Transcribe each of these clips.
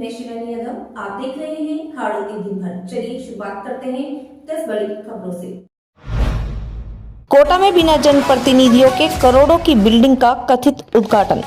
मैं शिवानी यादव, आप देख रहे हैं हाड़ों की दिन भर। चलिए शुरुआत करते हैं 10 बड़ी खबरों से। कोटा में बिना जनप्रतिनिधियों के करोड़ों की बिल्डिंग का कथित उद्घाटन।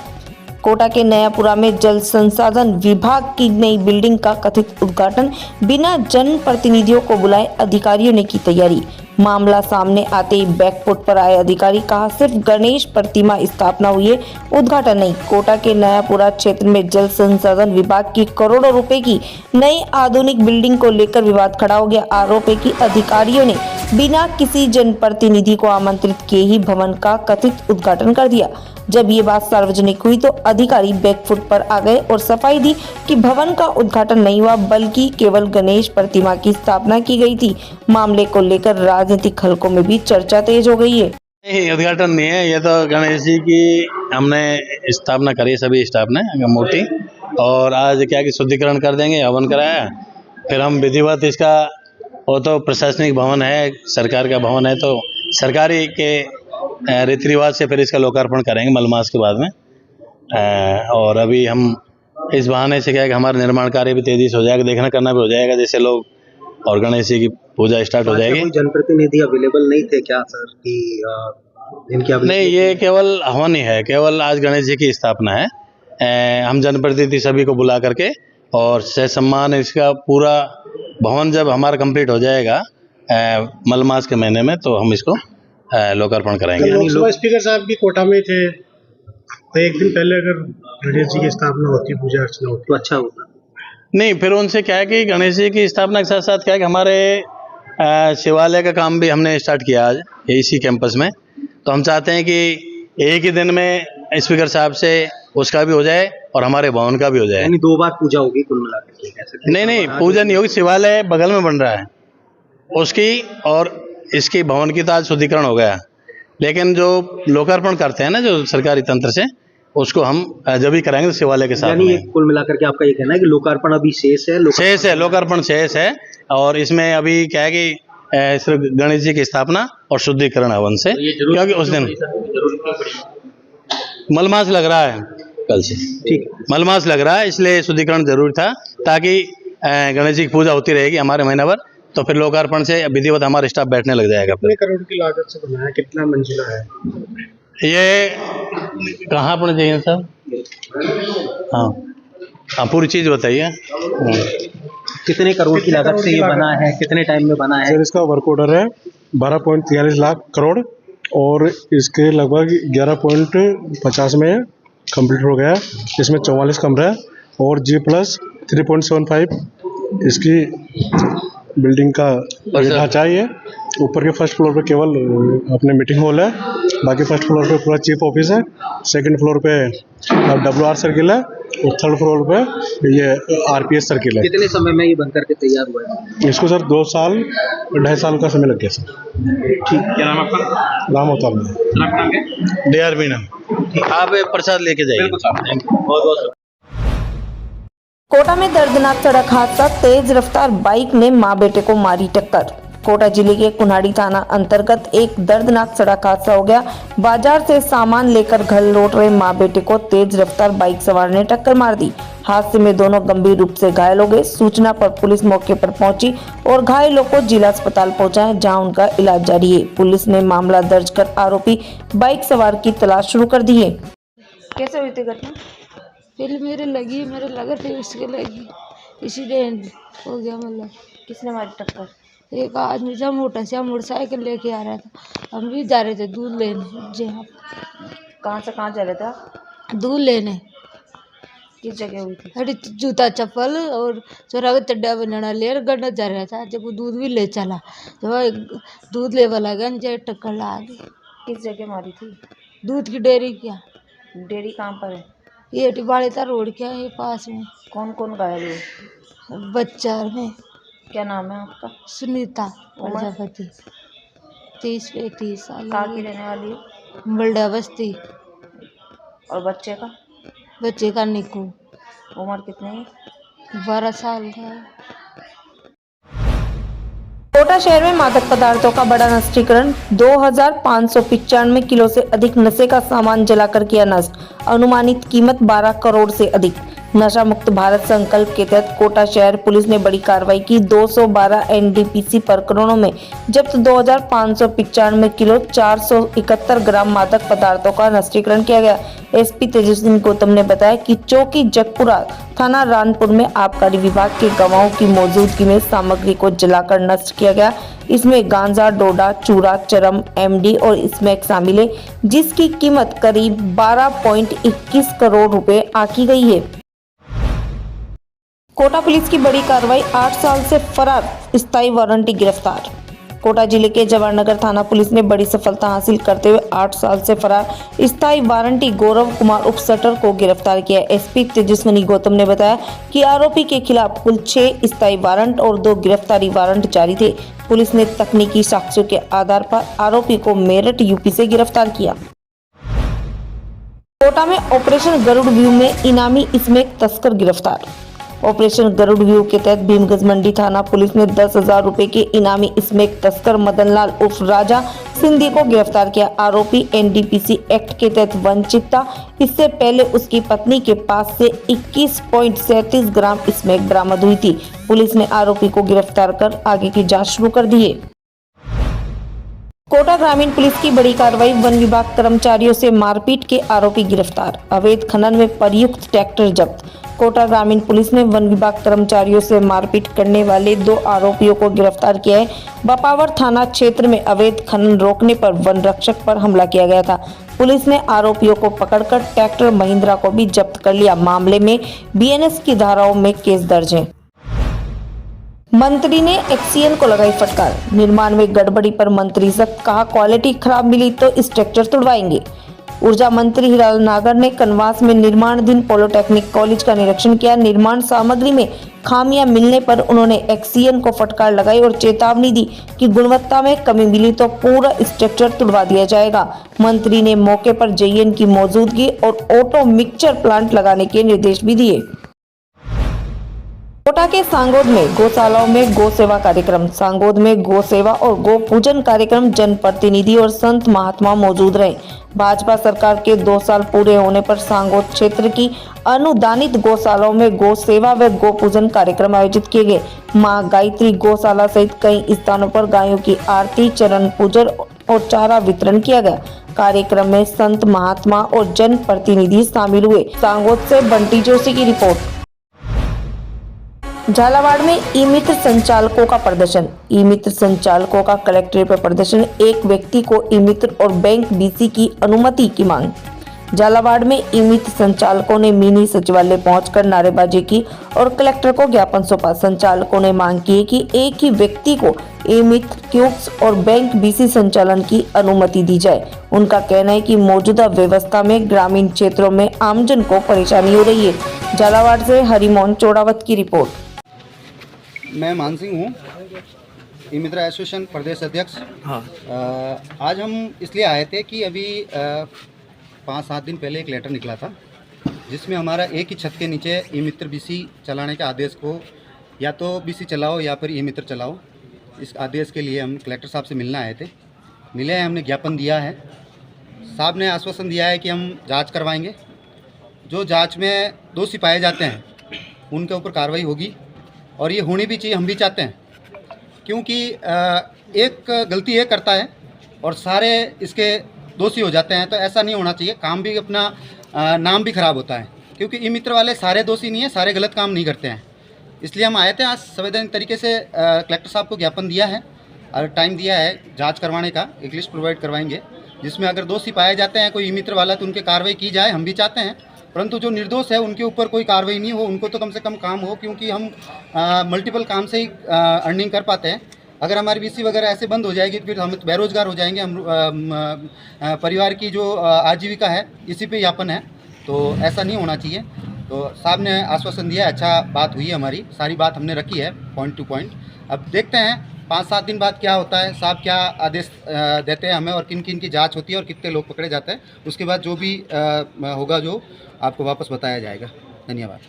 कोटा के नयापुरा में जल संसाधन विभाग की नई बिल्डिंग का कथित उद्घाटन बिना जनप्रतिनिधियों को बुलाए अधिकारियों ने की तैयारी। मामला सामने आते ही बैकफुट पर आए अधिकारी, कहा सिर्फ गणेश प्रतिमा स्थापना हुई है, उद्घाटन नहीं। कोटा के नयापुरा क्षेत्र में जल संसाधन विभाग की करोड़ों रुपए की नई आधुनिक बिल्डिंग को लेकर विवाद खड़ा हो गया। आरोप है कि अधिकारियों ने बिना किसी जनप्रतिनिधि को आमंत्रित किए ही भवन का कथित उद्घाटन कर दिया। जब ये बात सार्वजनिक हुई तो अधिकारी बैकफुट पर आ गए और सफाई दी कि भवन का उद्घाटन नहीं हुआ, बल्कि केवल गणेश प्रतिमा की स्थापना की गई थी। मामले को लेकर राजनीतिक हलकों में भी चर्चा तेज हो गई है। नहीं, उद्घाटन नहीं है, ये तो गणेश जी की हमने स्थापना करी, सभी स्टाफ ने मूर्ति, और आज क्या कि शुद्धिकरण कर देंगे, हवन कराया, फिर हम विधिवत इसका, वो तो प्रशासनिक भवन है, सरकार का भवन है, तो सरकारी के रीति रिवाज से फिर इसका लोकार्पण करेंगे मलमास के बाद में। और अभी हम इस बहाने से क्या है कि हमारा निर्माण कार्य भी तेजी से हो जाएगा, देखना करना भी हो जाएगा, जैसे लोग, और गणेश जी की पूजा स्टार्ट हो जाएगी। जनप्रतिनिधि अवेलेबल नहीं थे क्या सर कि इनकी नहीं, ये केवल हवन ही है, केवल आज गणेश जी की स्थापना है। हम जनप्रतिनिधि सभी को बुला करके और सह सम्मान इसका पूरा भवन जब हमारा कंप्लीट हो जाएगा मलमास के महीने में, तो हम इसको लोकार्पण करेंगे। लोकसभा स्पीकर साहब भी कोटा में थे, तो एक दिन पहले अगर गणेश जी की स्थापना होती, पूजा अर्चना होती तो अच्छा होता। नहीं, फिर उनसे क्या है कि गणेश जी की स्थापना के साथ साथ क्या है कि हमारे शिवालय का काम भी हमने स्टार्ट किया आज इसी कैंपस में, तो हम चाहते हैं कि एक ही दिन में स्पीकर साहब से उसका भी हो जाए और हमारे भवन का भी हो जाए। यानी 2 बार पूजा होगी कुल मिलाकर? नहीं, पूजा नहीं होगी, शिवालय बगल में बन रहा है उसकी, और इसकी भवन की तो आज शुद्धिकरण हो गया, लेकिन जो लोकार्पण करते हैं ना जो सरकारी तंत्र से, उसको हम जब भी कराएंगे तो शिवालय के साथ। यानी ये कुल मिलाकर के आपका ये कहना है कि लोकार्पण अभी शेष है? लोकार्पण शेष है, और इसमें अभी क्या है कि सिर्फ गणेश जी की स्थापना और शुद्धिकरण हवन से, क्योंकि उस दिन मलमास लग रहा है, कल से ठीक मलमास लग रहा है, इसलिए शुद्धिकरण जरूरी था, ताकि गणेश जी की पूजा होती रहेगी हमारे महीना भर, तो फिर लोकार्पण से विधिवत हमारा स्टाफ बैठने लग जाएगा। कितने करोड़ की लागत से बनाया, कितना मंजिला है ये? कहाँ पर चाहिए सर? हाँ, पूरी चीज बताइए। कितने करोड़ की लागत से ये बना है, कितने टाइम में बना है? सर इसका वर्क ऑर्डर है 12.43 लाख करोड़, और इसके लगभग 11.50 में कंप्लीट हो गया। इसमें 44 कमरे हैं और G+3.75 इसकी बिल्डिंग का ढांचा है। ऊपर के फर्स्ट फ्लोर पे केवल अपने मीटिंग हॉल है, बाकी फर्स्ट फ्लोर पे पूरा चीफ ऑफिस है, सेकंड फ्लोर पे WR सर्किल है, और थर्ड फ्लोर पे ये RPS सर्किल है। कितने समय में ये बनकर के तैयार हुआ है? इसको सर 2 साल 2.5 साल का समय लग गया सर। ठीक, क्या नाम आपका? राम अवतार में DR मीना, आप प्रसाद लेके जाइए। बहुत कोटा में दर्दनाक सड़क हादसा, तेज रफ्तार बाइक ने मां बेटे को मारी टक्कर। कोटा जिले के कुन्हाड़ी थाना अंतर्गत एक दर्दनाक सड़क हादसा हो गया। बाजार से सामान लेकर घर लौट रहे मां बेटे को तेज रफ्तार बाइक सवार ने टक्कर मार दी। हादसे में दोनों गंभीर रूप से घायल हो गए। सूचना पर पुलिस मौके पर पहुंची और घायलों को जिला अस्पताल पहुंचाया, जहां उनका इलाज जारी है। पुलिस ने मामला दर्ज कर आरोपी बाइक सवार की तलाश शुरू कर दी है। कैसे हुई थी घटना? पहले मेरे लगा थे, उसके लगी, इसीलिए हो गया। मतलब किसने मारी टक्कर? एक आदमी जब मोटरसाइकिल लेके आ रहा था, हम भी जा रहे थे दूध लेने। जी हाँ। कहाँ से कहाँ जा रहे थे? दूध लेने। किस जगह हुई थी? अरे जूता चप्पल और चोरा का चड्डा बनाना ले गन्ना जा रहा था, जब वो दूध भी ले चला, जब दूध ले वाला गन जे टक्कर ला दी। किस जगह मारी थी? दूध की डेयरी। क्या डेयरी कहाँ पर है? ये टिबाड़ी था रोड क्या है पास में। कौन कौन घायल हुए? बच्चा में। क्या नाम है आपका? सुनीता प्रजापति, 30-35 साल। कहाँ की रहने वाली है? बल्डा बस्ती। और बच्चे का? निकू। उम्र कितनी है? 12 साल का। कोटा शहर में मादक पदार्थों का बड़ा नष्टीकरण, 2595 किलो से अधिक नशे का सामान जलाकर किया नष्ट। अनुमानित कीमत 12 करोड़ से अधिक। नशा मुक्त भारत संकल्प के तहत कोटा शहर पुलिस ने बड़ी कार्रवाई की। 212 एनडीपीसी प्रकरणों में जब्त 2595 किलो 471 ग्राम मादक पदार्थों का नष्टीकरण किया गया। एसपी तेजस्वी गौतम ने बताया कि चौकी जगपुरा थाना रानपुर में आबकारी विभाग के गवाहों की मौजूदगी में सामग्री को जलाकर नष्ट किया गया। इसमें गांजा, डोडा, चूरा, चरम, एमडी और स्मैक शामिल है, जिसकी कीमत करीब 12.21 करोड़ रुपए आंकी गई है। कोटा पुलिस की बड़ी कार्रवाई, 8 साल से फरार स्थायी वारंटी गिरफ्तार। कोटा जिले के जवाहरनगर थाना पुलिस ने बड़ी सफलता हासिल करते हुए 8 साल से फरार स्थायी वारंटी गौरव कुमार उप सटर को गिरफ्तार किया। एसपी तेजस्वी गौतम ने बताया कि आरोपी के खिलाफ कुल 6 स्थायी वारंट और 2 गिरफ्तारी वारंट जारी थे। पुलिस ने तकनीकी साक्ष्यों के आधार पर आरोपी को मेरठ यूपी से गिरफ्तार किया। कोटा में ऑपरेशन गरुड़ व्यू में इनामी स्मैक तस्कर गिरफ्तार। ऑपरेशन गरुड़ व्यू के तहत भीमगंज मंडी थाना पुलिस ने 10,000 रुपए के इनामी स्मैक तस्कर मदनलाल उर्फ राजा सिंधी को गिरफ्तार किया। आरोपी एनडीपीसी एक्ट के तहत वंचित था। इससे पहले उसकी पत्नी के पास से 21.37 ग्राम स्मैक बरामद हुई थी। पुलिस ने आरोपी को गिरफ्तार कर आगे की जांच शुरू कर दी है। कोटा ग्रामीण पुलिस की बड़ी कार्रवाई, वन विभाग कर्मचारियों से मारपीट के आरोपी गिरफ्तार। अवैध खनन में प्रयुक्त ट्रैक्टर जब्त। कोटा ग्रामीण पुलिस ने वन विभाग कर्मचारियों से मारपीट करने वाले 2 आरोपियों को गिरफ्तार किया है। बपावर थाना क्षेत्र में अवैध खनन रोकने पर वन रक्षक पर हमला किया गया था। पुलिस ने आरोपियों को पकड़कर ट्रैक्टर महिंद्रा को भी जब्त कर लिया। मामले में बीएनएस की धाराओं में केस दर्ज है। मंत्री ने एक्सीएन को लगाई फटकार। निर्माण में गड़बड़ी पर मंत्री सख्त, कहा क्वालिटी खराब मिली तो इस ट्रैक्टर तुड़वाएंगे। ऊर्जा मंत्री हीरालाल नागर ने कनवास में निर्माणाधीन पॉलिटेक्निक कॉलेज का निरीक्षण किया। निर्माण सामग्री में खामियां मिलने पर उन्होंने एक्सीएन को फटकार लगाई और चेतावनी दी कि गुणवत्ता में कमी मिली तो पूरा स्ट्रक्चर तुड़वा दिया जाएगा। मंत्री ने मौके पर जेईएन की मौजूदगी और ऑटो मिक्सचर प्लांट लगाने के निर्देश भी दिए। कोटा के सांगोद में गौशालाओं में गौ सेवा कार्यक्रम। सांगोद में गौ सेवा और गौ पूजन कार्यक्रम, जनप्रतिनिधि और संत महात्मा मौजूद रहे। भाजपा सरकार के 2 साल पूरे होने पर सांगोद क्षेत्र की अनुदानित गौशालाओं में गौ सेवा व गौ पूजन कार्यक्रम आयोजित किए गए। मां गायत्री गौशाला सहित कई स्थानों पर गायों की आरती, चरण पूजन और चारा वितरण किया गया। कार्यक्रम में संत महात्मा और जनप्रतिनिधि शामिल हुए। सांगोद से बंटी जोशी की रिपोर्ट। झालावाड़ में ई मित्र संचालकों का प्रदर्शन। ई मित्र संचालकों का कलेक्ट्रेट पर प्रदर्शन। एक व्यक्ति को ई मित्र और बैंक बीसी की अनुमति की मांग। झालावाड़ में ई मित्र संचालकों ने मिनी सचिवालय पहुंचकर नारेबाजी की और कलेक्टर को ज्ञापन सौंपा। संचालकों ने मांग की कि एक ही व्यक्ति को ई मित्र, क्यूब्स और बैंक बीसी संचालन की अनुमति दी जाए। उनका कहना है कि मौजूदा व्यवस्था में ग्रामीण क्षेत्रों में आमजन को परेशानी हो रही है। झालावाड़ से हरिमोहन चौड़ावत की रिपोर्ट। मैं मान सिंह हूँ, ई मित्र एसोसिएशन प्रदेश अध्यक्ष। हाँ। आज हम इसलिए आए थे कि अभी 5-7 दिन पहले एक लेटर निकला था जिसमें हमारा एक ही छत के नीचे ई मित्र बीसी चलाने के आदेश को या तो बीसी चलाओ या फिर ई मित्र चलाओ, इस आदेश के लिए हम कलेक्टर साहब से मिलने आए थे। मिले हैं, हमने ज्ञापन दिया है। साहब ने आश्वासन दिया है कि हम जाँच करवाएंगे। जो जाँच में दोषी पाए जाते हैं उनके ऊपर कार्रवाई होगी और ये होनी भी चाहिए, हम भी चाहते हैं। क्योंकि एक गलती ये करता है और सारे इसके दोषी हो जाते हैं, तो ऐसा नहीं होना चाहिए। काम भी अपना नाम भी ख़राब होता है, क्योंकि ई मित्र वाले सारे दोषी नहीं है, सारे गलत काम नहीं करते हैं। इसलिए हम आए थे आज संवैधानिक तरीके से। कलेक्टर साहब को ज्ञापन दिया है और टाइम दिया है जाँच करवाने का। एक लिस्ट प्रोवाइड करवाएंगे जिसमें अगर दोषी पाए जाते हैं कोई ई मित्र वाला तो उनके कार्रवाई की जाए, हम भी चाहते हैं। परंतु जो निर्दोष है उनके ऊपर कोई कार्रवाई नहीं हो, उनको तो कम से कम काम हो, क्योंकि हम मल्टीपल काम से ही अर्निंग कर पाते हैं। अगर हमारी बीसी वगैरह ऐसे बंद हो जाएगी तो फिर हम बेरोजगार हो जाएंगे। हम परिवार की जो आजीविका है इसी पे यापन है, तो ऐसा नहीं होना चाहिए। तो साहब ने आश्वासन दिया, अच्छा बात हुई है, हमारी सारी बात हमने रखी है पॉइंट टू पॉइंट। अब देखते हैं 5-7 दिन बाद क्या होता है, साहब क्या आदेश देते हैं हमें और किन किन की जांच होती है और कितने लोग पकड़े जाते हैं। उसके बाद जो भी होगा जो आपको वापस बताया जाएगा। धन्यवाद।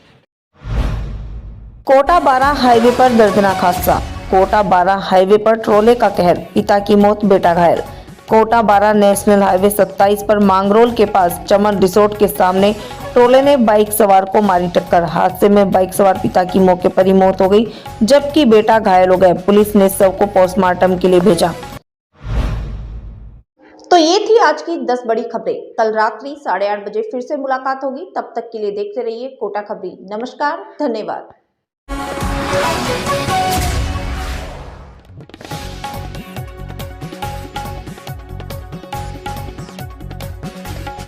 कोटा 12 हाईवे पर दर्दनाक हादसा। कोटा 12 हाईवे पर ट्रोले का कहर, पिता की मौत, बेटा घायल। कोटा 12 नेशनल हाईवे 27 पर मांगरोल के पास चमन रिसोर्ट के सामने ट्रोले ने बाइक सवार को मारी टक्कर। हादसे में बाइक सवार पिता की मौके पर ही मौत हो गई, जबकि बेटा घायल हो गया। पुलिस ने शव को पोस्टमार्टम के लिए भेजा। तो ये थी आज की 10 बड़ी खबरें। कल रात्रि 8:30 बजे फिर से मुलाकात होगी। तब तक के लिए देखते रहिए कोटा खबरी। नमस्कार, धन्यवाद।